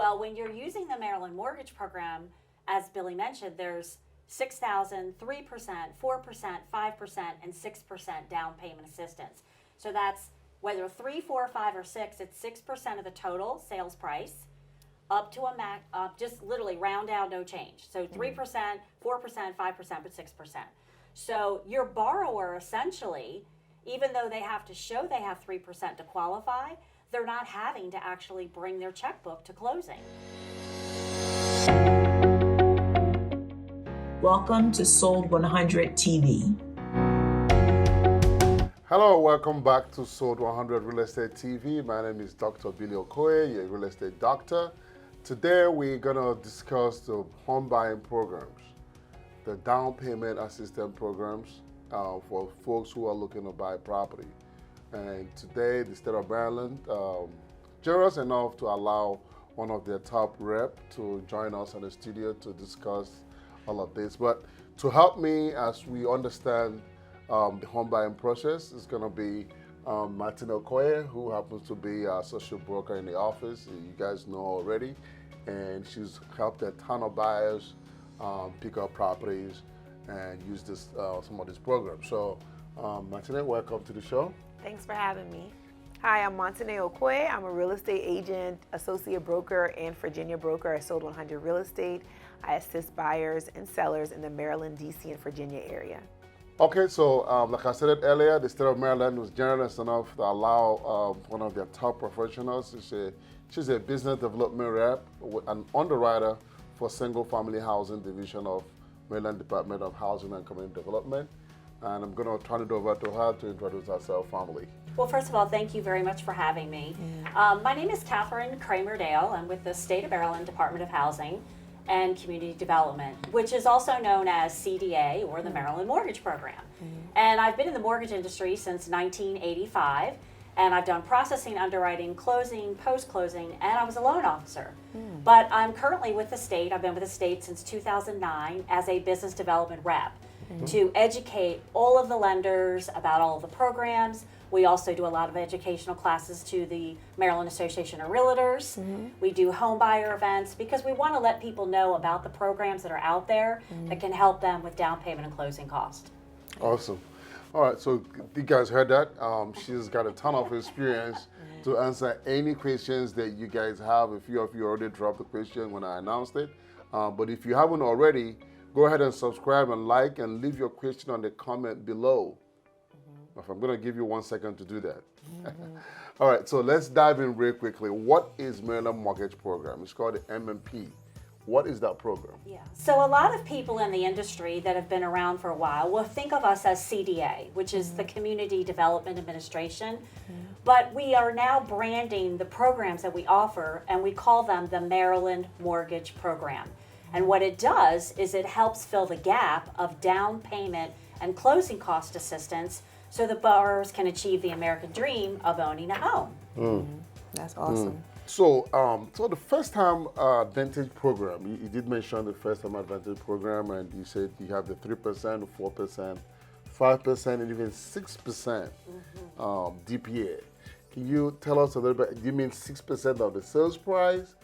Well, when you're using the Maryland Mortgage Program, as Billy mentioned, there's 6,000, 3%, 4%, 5%, and 6% down payment assistance. So that's whether 3, 4, 5, or 6, it's 6% of the total sales price up to a max, just literally round out, no change. So 3%, 4%, 5%, but 6%. So your borrower essentially, even though they have to show they have 3% to qualify, they're not having to actually bring their checkbook to closing. Welcome to Sold 100 TV. Hello, welcome back to Sold 100 Real Estate TV. My name is Dr. Billy Okoye, a real estate doctor. Today we're going to discuss the home buying programs, the down payment assistance programs for folks who are looking to buy property. And today the state of Maryland generous enough to allow one of their top rep to join us in the studio to discuss all of this. But to help me as we understand the home buying process is going to be Martin Okoye, who happens to be our social broker in the office. You guys know already. And she's helped a ton of buyers pick up properties and use this some of these programs. So Martin, welcome to the show. Thanks for having me. Hi, I'm Montane Okoye. I'm a real estate agent, associate broker, and Virginia broker at Sold 100 Real Estate. I assist buyers and sellers in the Maryland, DC, and Virginia area. Okay, so like I said it earlier, the state of Maryland was generous enough to allow one of their top professionals. She's a business development rep, an underwriter for single family housing division of Maryland Department of Housing and Community Development. And I'm going to turn it over to her to introduce herself formally. Well, first of all, thank you very much for having me. My name is Catherine Kramer. I'm with the State of Maryland Department of Housing and Community Development, which is also known as CDA, or the Maryland Mortgage Program. And I've been in the mortgage industry since 1985, and I've done processing, underwriting, closing, post-closing, and I was a loan officer. But I'm currently with the state. I've been with the state since 2009 as a business development rep to educate all of the lenders about all of the programs. We also do a lot of educational classes to the Maryland Association of Realtors. We do home buyer events because we want to let people know about the programs that are out there that can help them with down payment and closing cost. Awesome. All right, so you guys heard that. She's got a ton of experience to answer any questions that you guys have. If you already dropped the question when I announced it. But if you haven't already, go ahead and subscribe and like and leave your question on the comment below. I'm going to give you 1 second to do that. All right, so let's dive in real quickly. What is Maryland Mortgage Program? It's called the MMP. What is that program? Yeah. So a lot of people in the industry that have been around for a while will think of us as CDA, which is the Community Development Administration. But we are now branding the programs that we offer, and we call them the Maryland Mortgage Program. And what it does is it helps fill the gap of down payment and closing cost assistance so that borrowers can achieve the American dream of owning a home. That's awesome. So, so the first time Advantage program, you did mention the first time Advantage program, and you said you have the 3%, 4%, 5%, and even 6% DPA. Can you tell us a little bit? You mean 6% of the sales price,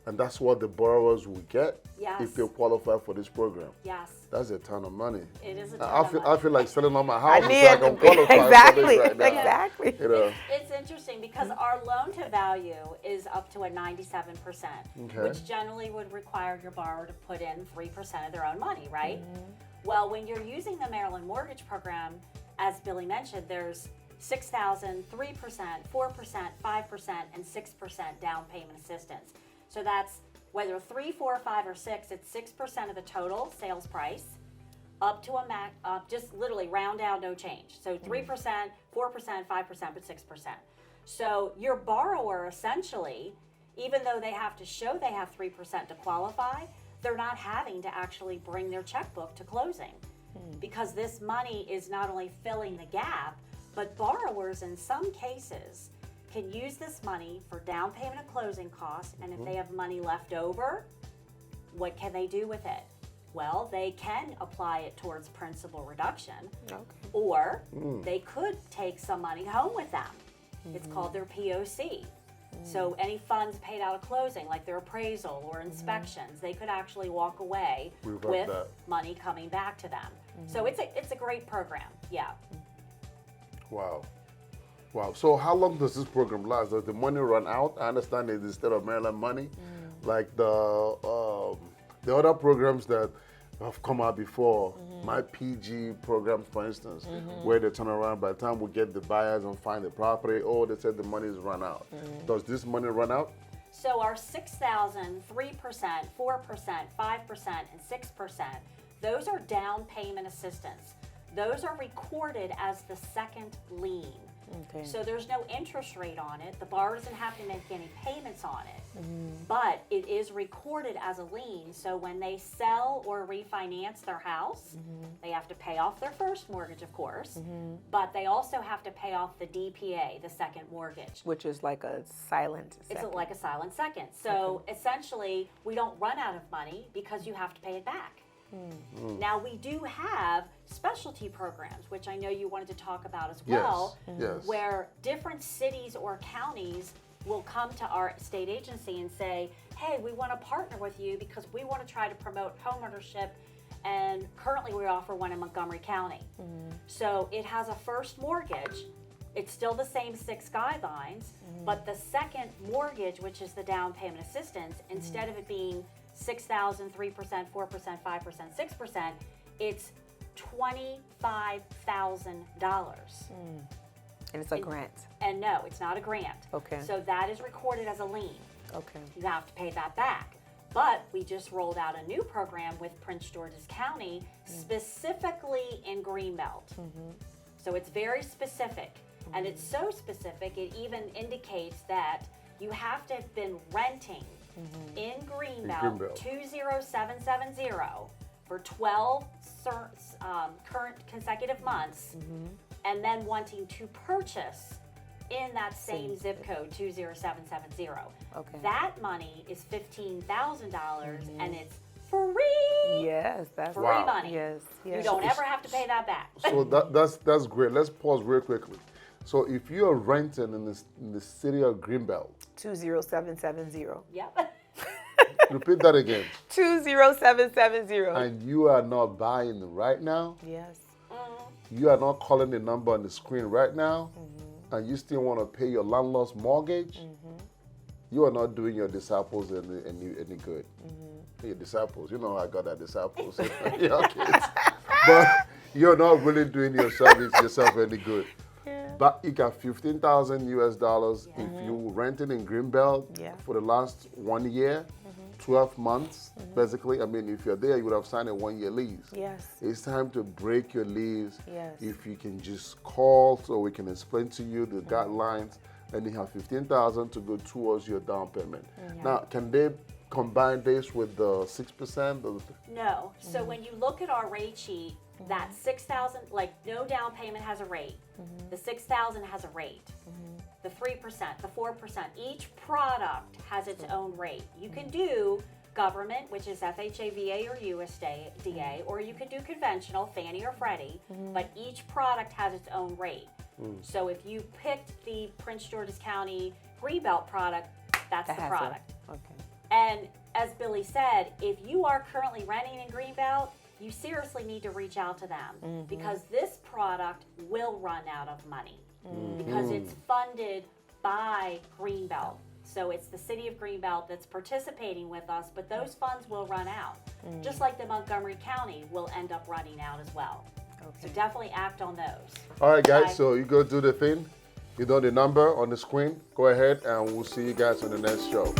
and that's what the borrowers will get if they qualify for this program? Yes. That's a ton of money. It is a ton of money. I feel like selling on my house so I can qualify for this right now. Exactly. You know? It's interesting because our loan to value is up to a 97%, which generally would require your borrower to put in 3% of their own money, right? Well, when you're using the Maryland Mortgage Program, as Billy mentioned, there's 6,000, 3%, 4%, 5%, and 6% down payment assistance. So that's whether 3, 4, 5, or 6, it's 6% of the total sales price up to a max, just literally round out, no change. So 3%, 4%, 5%, but 6%. So your borrower essentially, even though they have to show they have 3% to qualify, they're not having to actually bring their checkbook to closing because this money is not only filling the gap, but borrowers in some cases can use this money for down payment and closing costs, and if they have money left over, what can they do with it? Well, they can apply it towards principal reduction, or they could take some money home with them. It's called their POC. So any funds paid out of closing, like their appraisal or inspections, they could actually walk away with money coming back to them. So it's a great program, yeah. Wow. Wow. So how long does this program last? Does the money run out? I understand it instead of Maryland money, like the other programs that have come out before, my PG programs, for instance, where they turn around by the time we get the buyers and find the property, oh, they said the money is run out. Does this money run out? So our 6,000, 3%, 4%, 5%, and 6%, those are down payment assistance. Those are recorded as the second lien. Okay. So there's no interest rate on it. The borrower doesn't have to make any payments on it. But it is recorded as a lien. So when they sell or refinance their house, they have to pay off their first mortgage, of course, but they also have to pay off the DPA, the second mortgage. Which is like a silent second. It's like a silent second. So essentially, we don't run out of money because you have to pay it back. Now, we do have specialty programs, which I know you wanted to talk about as well, Yes. where different cities or counties will come to our state agency and say, hey, we want to partner with you because we want to try to promote homeownership, and currently we offer one in Montgomery County. So it has a first mortgage. It's still the same 6 guidelines, but the second mortgage, which is the down payment assistance, instead of it being 6,000, 3%, 4%, 5%, 6%, it's $25,000. And it's a grant. And no, it's not a grant. Okay. So that is recorded as a lien. Okay. You have to pay that back. But we just rolled out a new program with Prince George's County, specifically in Greenbelt. So it's very specific. And it's so specific, it even indicates that you have to have been renting in Greenbelt 20770 for 12 current consecutive months, and then wanting to purchase in that same zip code 20770. Okay. That money is $15,000 and it's free. Yes, that's Free money. Yes, yes. You don't ever have to pay that back. So that's great. Let's pause real quickly. So if you are renting in the city of Greenbelt, 20770. Yep. repeat that again. 20770. And you are not buying right now. Yes. You are not calling the number on the screen right now, and you still want to pay your landlord's mortgage. You are not doing your disciples any good. Your disciples, you know how I got that disciples. Your kids. But you're not really doing yourself any good. But you got $15,000 US if you rented in Greenbelt for the last 1 year, 12 months, basically. I mean, if you're there, you would have signed a 1-year lease. Yes. It's time to break your lease. Yes. If you can just call so we can explain to you the guidelines, and you have $15,000 to go towards your down payment. Now, can they combine this with the 6%? No. So when you look at our rate sheet, that 6,000, like no down payment has a rate. The 6,000 has a rate. The 3%, the 4%. Each product has its own rate. You can do government, which is FHA, VA, or USDA, or you can do conventional, Fannie or Freddie, but each product has its own rate. So if you picked the Prince George's County Greenbelt product, that's the product. Okay. And as Billy said, if you are currently renting in Greenbelt, you seriously need to reach out to them because this product will run out of money because it's funded by Greenbelt. So it's the city of Greenbelt that's participating with us, but those funds will run out. Just like the Montgomery County will end up running out as well. So definitely act on those. All right, guys, so you go do the thing. You know the number on the screen. Go ahead, and we'll see you guys on the next show.